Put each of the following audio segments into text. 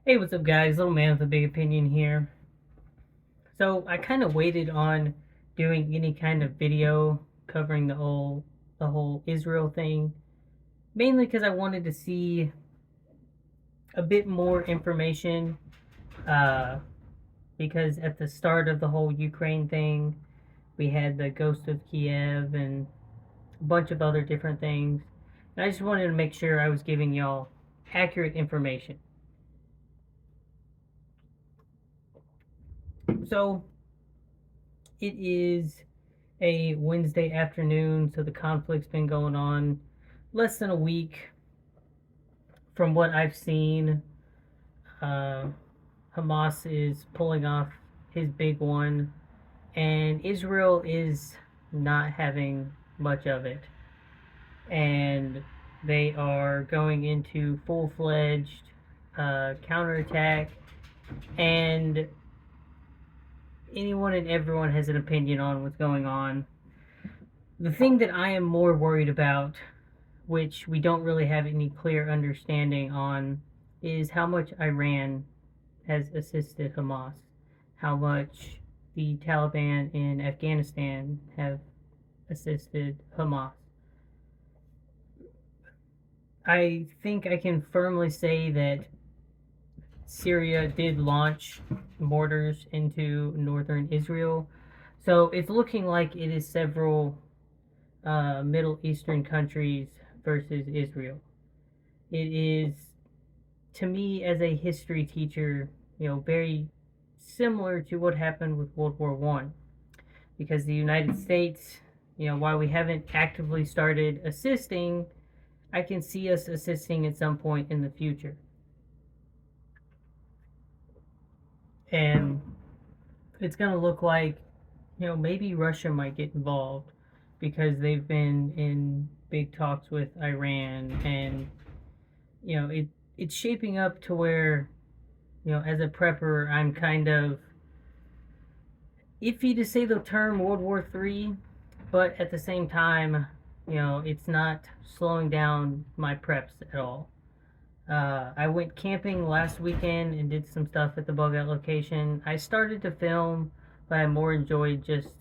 Hey, what's up, guys? Little man with a big opinion here. So I kind of waited on doing any kind of video covering the whole Israel thing, mainly because I wanted to see a bit more information. Uh, because at the start of the whole Ukraine thing, we had the Ghost of Kiev and a bunch of other different things, and I just wanted to make sure I was giving y'all accurate information. So it is a Wednesday afternoon, so the conflict's been going on less than a week. From what I've seen, uh, Hamas is pulling off his big one, and Israel is not having much of it. And they are going into full fledged counterattack, and anyone and everyone has an opinion on what's going on. The thing that I am more worried about, which we don't really have any clear understanding on, is how much Iran has assisted Hamas, how much the Taliban in Afghanistan have assisted Hamas. I think I can firmly say that Syria did launch mortars into northern Israel, so it's looking like it is several Middle Eastern countries versus Israel. It is, to me, as a history teacher, very similar to what happened with World War One, because the United States, while we haven't actively started assisting, I can see us assisting at some point in the future. And it's going to look like, maybe Russia might get involved because they've been in big talks with Iran, and it's shaping up to where, as a prepper, I'm kind of iffy to say the term World War III, but at the same time, it's not slowing down my preps at all. I went camping last weekend and did some stuff at the Bugout location. I started to film, but I more enjoyed just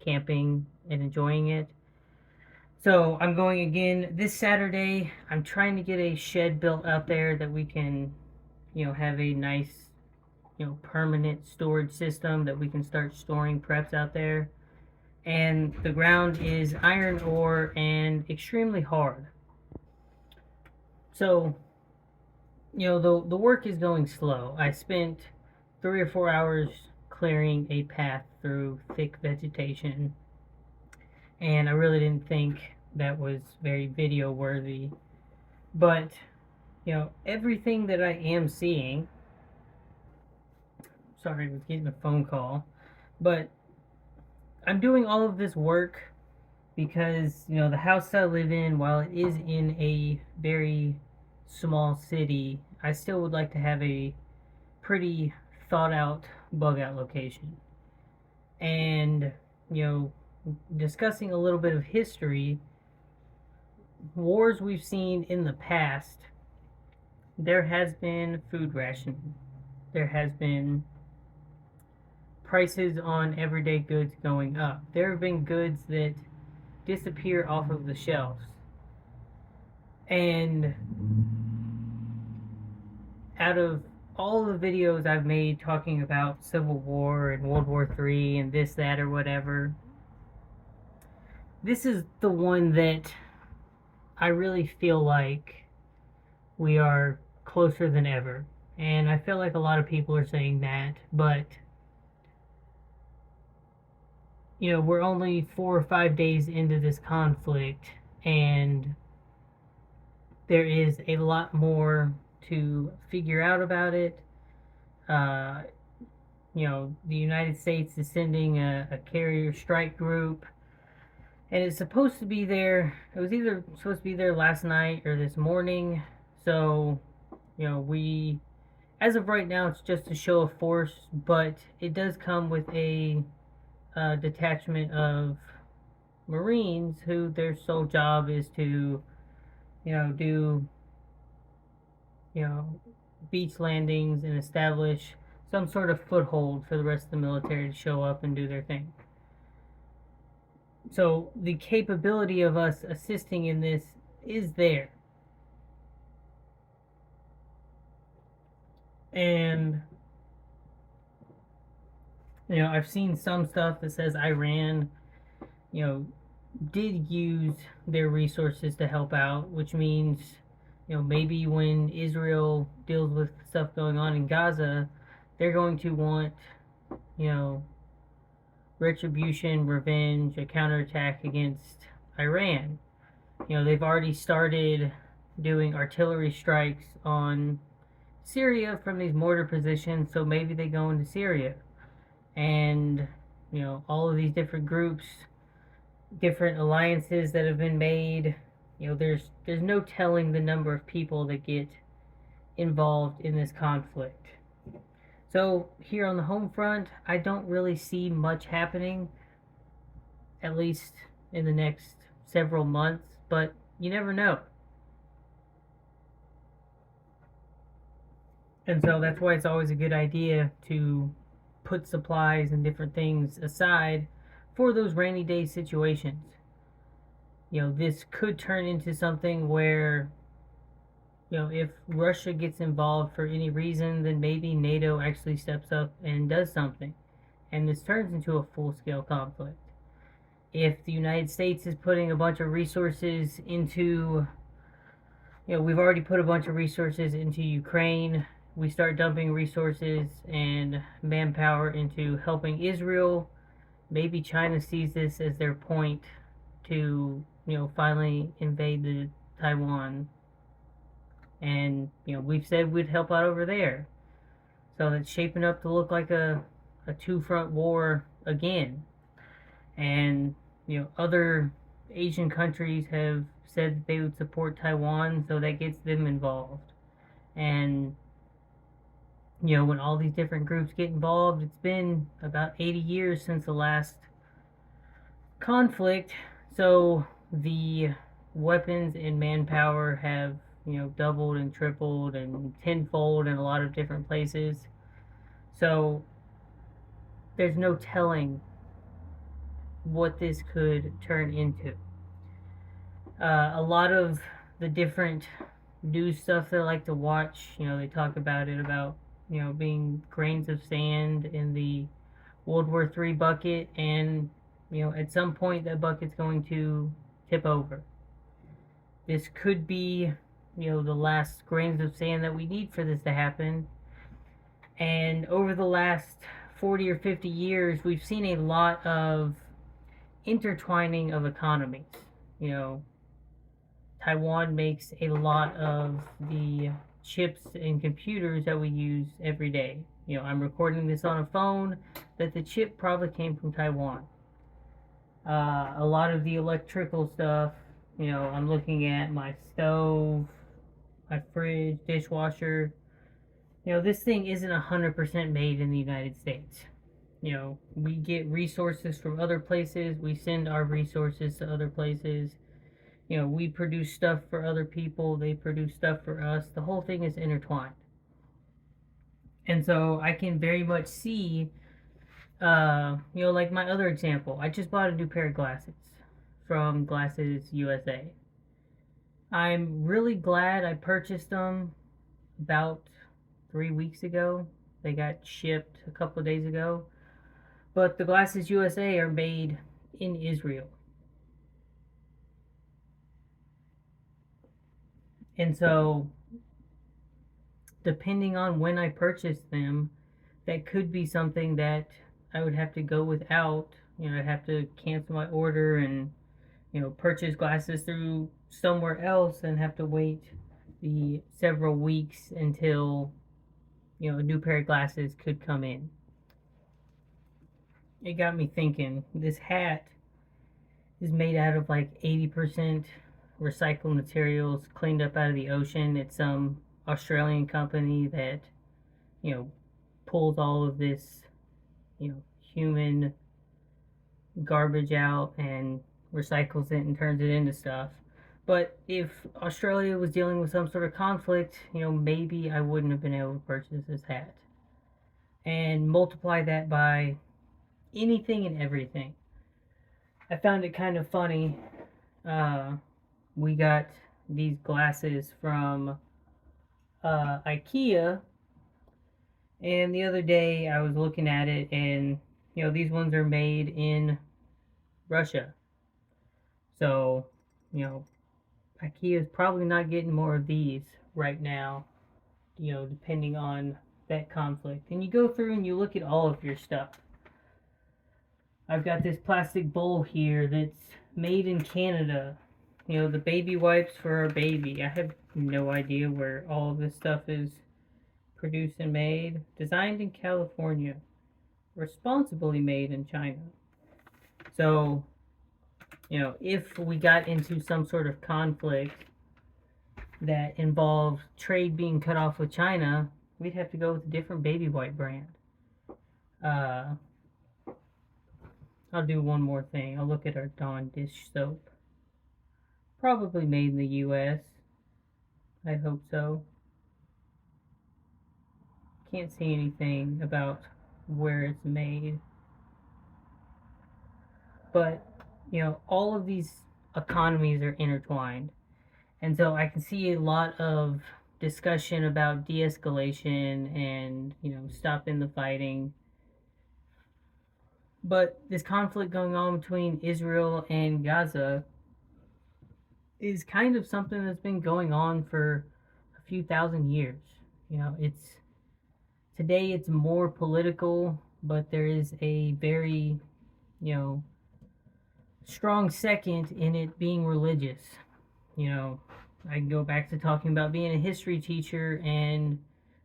camping and enjoying it. So I'm going again this Saturday. I'm trying to get a shed built out there that we can, have a nice, permanent storage system that we can start storing preps out there. And the ground is iron ore and extremely hard. So, the work is going slow. I spent 3 or 4 hours clearing a path through thick vegetation, and I really didn't think that was very video worthy. But, everything that I am seeing, sorry, I was getting a phone call, but I'm doing all of this work because, the house that I live in, while it is in a very small city, I still would like to have a pretty thought out bug out location. And, you know, discussing a little bit of history, wars we've seen in the past, there has been food rationing. There has been prices on everyday goods going up. There have been goods that disappear off of the shelves. And out of all the videos I've made talking about Civil War and World War III and this, that, or whatever, this is the one that I really feel like we are closer than ever. And I feel like a lot of people are saying that, but we're only 4 or 5 days into this conflict, and there is a lot more to figure out about it. Uh, the United States is sending a carrier strike group, and it's supposed to be there. It was either supposed to be there last night or this morning. So, we, as of right now, it's just a show of force, but it does come with a detachment of Marines who their sole job is to, do you know, beach landings and establish some sort of foothold for the rest of the military to show up and do their thing. So the capability of us assisting in this is there. And I've seen some stuff that says Iran, you know, did use their resources to help out, which means, maybe when Israel deals with stuff going on in Gaza, they're going to want, you know, retribution, revenge, a counterattack against Iran. They've already started doing artillery strikes on Syria from these mortar positions, so maybe they go into Syria. And, all of these different groups, different alliances that have been made, there's no telling the number of people that get involved in this conflict. So here on the home front, I don't really see much happening, at least in the next several months, but you never know. And so that's why it's always a good idea to put supplies and different things aside for those rainy day situations. This could turn into something where, if Russia gets involved for any reason, then maybe NATO actually steps up and does something. And this turns into a full scale conflict. If the United States is putting a bunch of resources into, we've already put a bunch of resources into Ukraine, we start dumping resources and manpower into helping Israel, maybe China sees this as their point to, finally invade the Taiwan. And, we've said we'd help out over there. So it's shaping up to look like a two-front war again. And, other Asian countries have said that they would support Taiwan, so that gets them involved. And, when all these different groups get involved, it's been about 80 years since the last conflict, so the weapons and manpower have, doubled and tripled and tenfold in a lot of different places. So there's no telling what this could turn into. A lot of the different news stuff that I like to watch, they talk about it about, being grains of sand in the World War III bucket, and at some point that bucket's going to tip over. This could be, the last grains of sand that we need for this to happen. And over the last 40 or 50 years, we've seen a lot of intertwining of economies. Taiwan makes a lot of the chips and computers that we use every day. I'm recording this on a phone that the chip probably came from Taiwan. A lot of the electrical stuff, I'm looking at my stove, my fridge, dishwasher. This thing isn't 100% made in the United States. We get resources from other places, we send our resources to other places. We produce stuff for other people, they produce stuff for us. The whole thing is intertwined. And so I can very much see, like my other example, I just bought a new pair of glasses from Glasses USA. I'm really glad I purchased them about 3 weeks ago. They got shipped a couple of days ago. But the Glasses USA are made in Israel. And so, depending on when I purchase them, that could be something that I would have to go without. I'd have to cancel my order and, purchase glasses through somewhere else and have to wait the several weeks until, a new pair of glasses could come in. It got me thinking, this hat is made out of like 80% recycled materials cleaned up out of the ocean. It's some Australian company that, pulls all of this, human garbage out and recycles it and turns it into stuff. But if Australia was dealing with some sort of conflict, maybe I wouldn't have been able to purchase this hat. And multiply that by anything and everything. I found it kind of funny. Uh, we got these glasses from IKEA, and the other day I was looking at it, and these ones are made in Russia. So, IKEA is probably not getting more of these right now, depending on that conflict. And you go through and you look at all of your stuff. I've got this plastic bowl here that's made in Canada. The baby wipes for our baby. I have no idea where all of this stuff is produced and made. Designed in California. Responsibly made in China. So, if we got into some sort of conflict that involved trade being cut off with China, we'd have to go with a different baby wipe brand. I'll do one more thing. I'll look at our Dawn dish soap. Probably made in the US. I hope so. Can't see anything about where it's made. But, all of these economies are intertwined. And so I can see a lot of discussion about de-escalation and, stopping the fighting. But this conflict going on between Israel and Gaza is kind of something that's been going on for a few thousand years. Today it's more political, but there is a very, strong second in it being religious. I can go back to talking about being a history teacher, and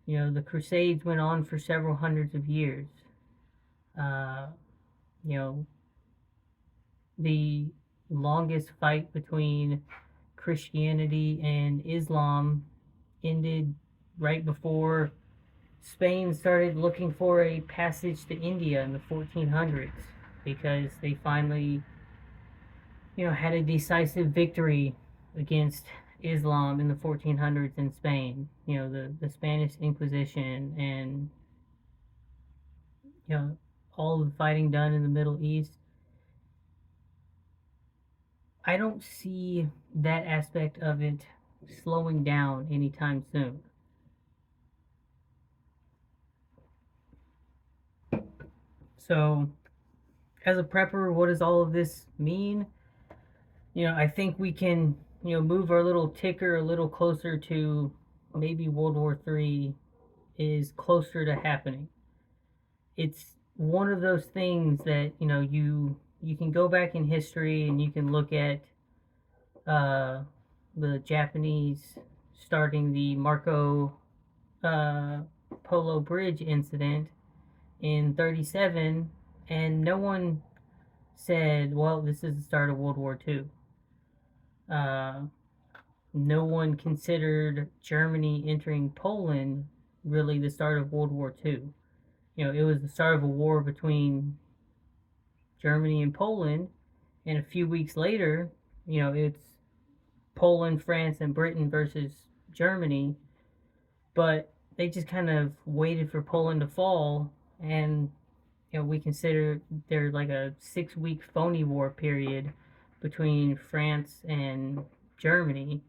the Crusades went on for several hundreds of years. Uh, you know, the longest fight between Christianity and Islam ended right before Spain started looking for a passage to India in the 1400s, because they finally, had a decisive victory against Islam in the 1400s in Spain. The Spanish Inquisition, and all of the fighting done in the Middle East. I don't see that aspect of it slowing down anytime soon. So, as a prepper, what does all of this mean? I think we can, move our little ticker a little closer to maybe World War III is closer to happening. It's one of those things that, you can go back in history and you can look at the Japanese starting the Marco Polo Bridge incident in 37, and no one said, well, this is the start of World War II. No one considered Germany entering Poland really the start of World War II. It was the start of a war between Germany and Poland, and a few weeks later, it's Poland, France, and Britain versus Germany. But they just kind of waited for Poland to fall, and we consider there like a 6-week phony war period between France and Germany.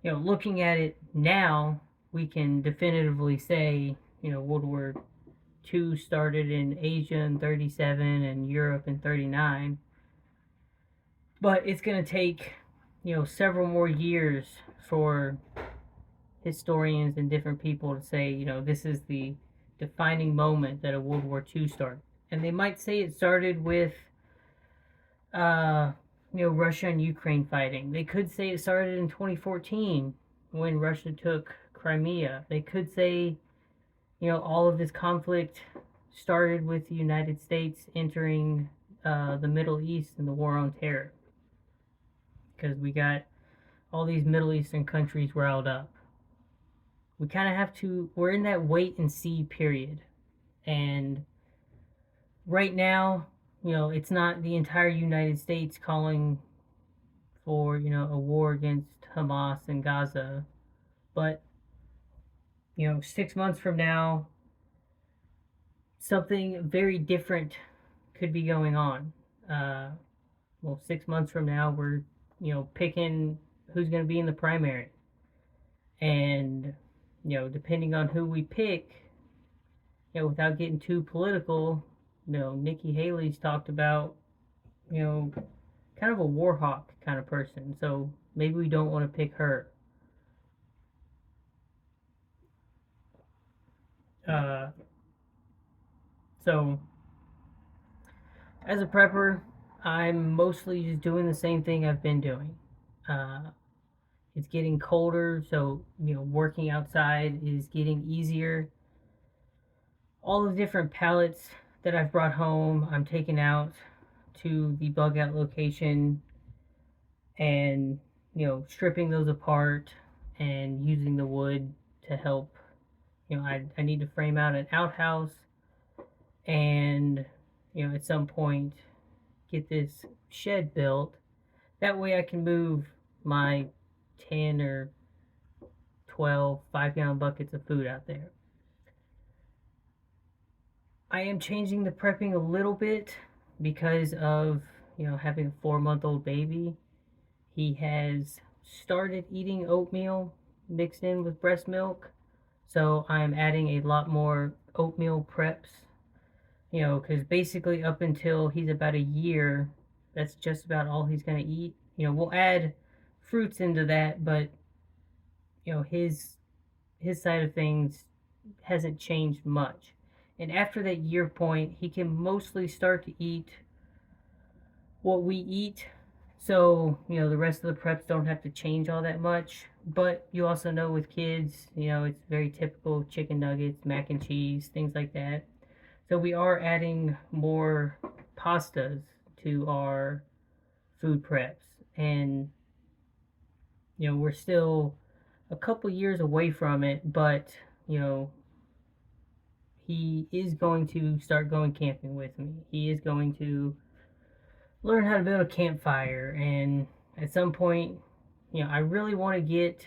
Looking at it now, we can definitively say, World War II started in Asia in 37 and Europe in 39. But it's going to take, several more years for historians and different people to say, this is the defining moment that a World War II started. And they might say it started with, Russia and Ukraine fighting. They could say it started in 2014 when Russia took Crimea. They could say, all of this conflict started with the United States entering the Middle East and the war on terror, because we got all these Middle Eastern countries riled up. We kind of have to, we're in that wait and see period. And right now, it's not the entire United States calling for, a war against Hamas and Gaza. But, 6 months from now, something very different could be going on. Uh, well, 6 months from now, we're, picking who's going to be in the primary. And, depending on who we pick, without getting too political, Nikki Haley's talked about, you know, kind of a war hawk kind of person. So maybe we don't want to pick her. Uh, so as a prepper, I'm mostly just doing the same thing I've been doing. Uh, it's getting colder, so working outside is getting easier. All the different pallets that I've brought home, I'm taking out to the Bugout location and stripping those apart and using the wood to help. I need to frame out an outhouse and at some point get this shed built. That way I can move my 10 or 12 5-gallon buckets of food out there. I am changing the prepping a little bit because of having a 4-month-old baby. He has started eating oatmeal mixed in with breast milk, so I'm adding a lot more oatmeal preps. Because basically up until he's about a year, that's just about all he's gonna eat. We'll add fruits into that, but his side of things hasn't changed much. And after that year point, he can mostly start to eat what we eat. So, the rest of the preps don't have to change all that much. But you also know with kids, it's very typical chicken nuggets, mac and cheese, things like that. So we are adding more pastas to our food preps. And, we're still a couple years away from it, but, he is going to start going camping with me. He is going to learn how to build a campfire, and at some point, I really want to get,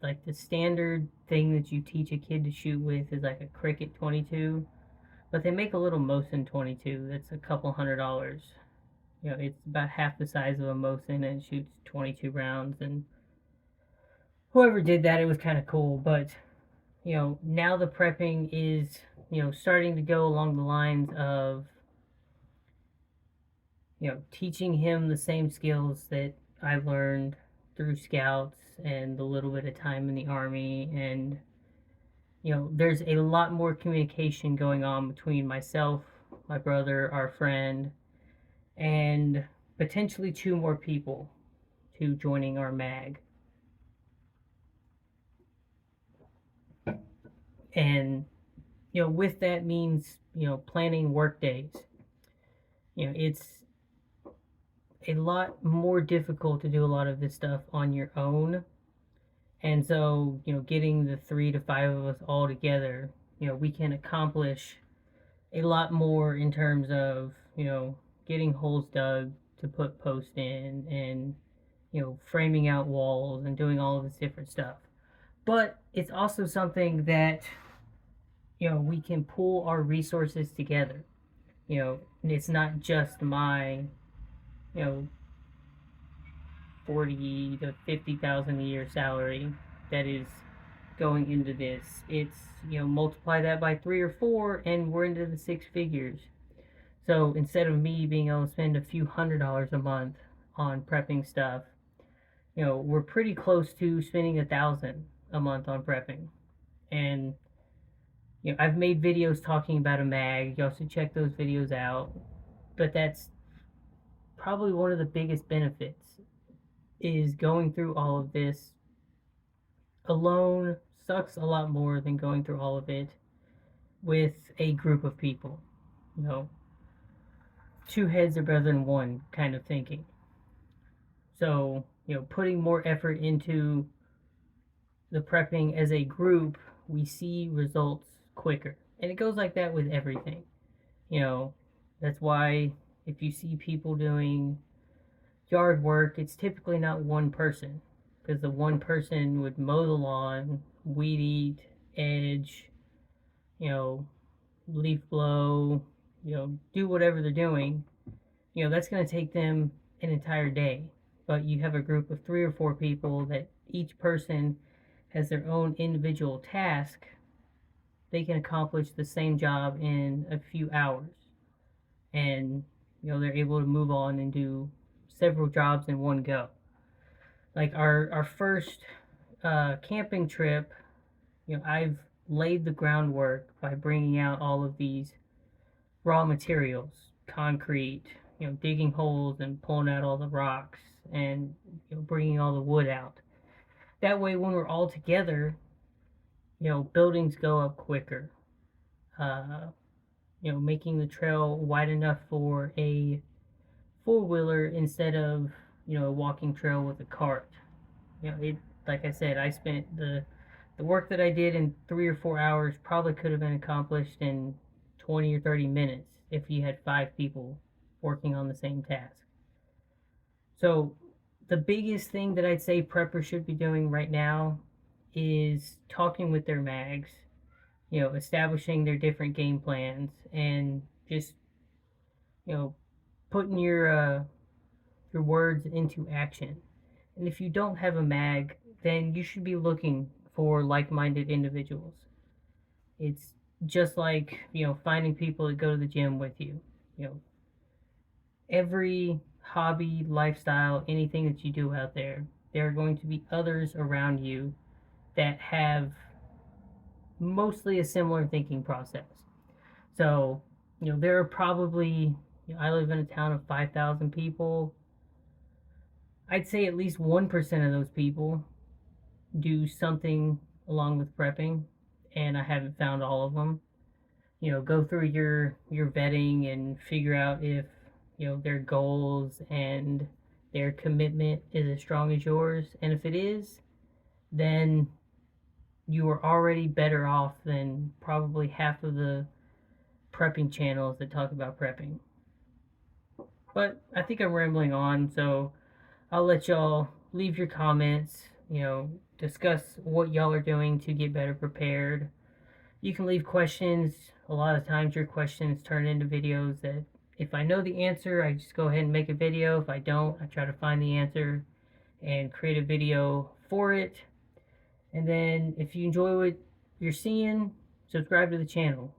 like the standard thing that you teach a kid to shoot with is like a Cricket 22, but they make a little Mosin 22 that's a couple $100. It's about half the size of a Mosin and it shoots 22 rounds, and whoever did that, it was kind of cool, but now the prepping is, starting to go along the lines of, teaching him the same skills that I learned through scouts and the little bit of time in the army. And, there's a lot more communication going on between myself, my brother, our friend, and potentially 2 more people to joining our mag. And, with that means, planning work days. It's a lot more difficult to do a lot of this stuff on your own. And so, getting the 3 to 5 of us all together, we can accomplish a lot more in terms of, getting holes dug to put posts in and, framing out walls and doing all of this different stuff. But it's also something that, we can pool our resources together. It's not just my, 40 to 50,000 a year salary that is going into this. It's multiply that by 3 or 4, and we're into the 6 figures. So instead of me being able to spend a few $100s a month on prepping stuff, we're pretty close to spending 1,000 a month on prepping. And I've made videos talking about a mag. You also check those videos out. But that's probably one of the biggest benefits, is going through all of this alone sucks a lot more than going through all of it with a group of people. 2 heads are better than 1 kind of thinking. So, putting more effort into the prepping as a group, we see results quicker. And it goes like that with everything. That's why if you see people doing yard work, it's typically not one person, because the one person would mow the lawn, weed eat, edge, you know, leaf blow, do whatever they're doing. That's going to take them an entire day. But you have a group of 3 or 4 people that each person has their own individual task. They can accomplish the same job in a few hours. And, they're able to move on and do several jobs in one go. Like our first camping trip, I've laid the groundwork by bringing out all of these raw materials, concrete, digging holes and pulling out all the rocks and bringing all the wood out. That way, when we're all together, buildings go up quicker. Uh, making the trail wide enough for a four-wheeler instead of a walking trail with a cart. It, like I said, I spent the work that I did in 3 or 4 hours probably could have been accomplished in 20 or 30 minutes if you had 5 people working on the same task. So the biggest thing that I'd say preppers should be doing right now is talking with their mags, establishing their different game plans, and just you know putting your words into action. And if you don't have a mag, then you should be looking for like-minded individuals. It's just like, finding people that go to the gym with you. You know, every hobby, lifestyle, anything that you do out there, there are going to be others around you that have mostly a similar thinking process. So, there are probably, I live in a town of 5,000 people. I'd say at least 1% of those people do something along with prepping, and I haven't found all of them. Go through your vetting and figure out if their goals and their commitment is as strong as yours, and if it is, then you are already better off than probably half of the prepping channels that talk about prepping. But I think I'm rambling on, so I'll let y'all leave your comments, discuss what y'all are doing to get better prepared. You can leave questions. A lot of times your questions turn into videos that if I know the answer, I just go ahead and make a video. If I don't, I try to find the answer and create a video for it. And then if you enjoy what you're seeing, subscribe to the channel.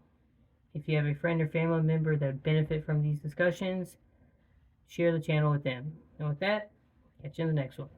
If you have a friend or family member that would benefit from these discussions, share the channel with them. And with that, catch you in the next one.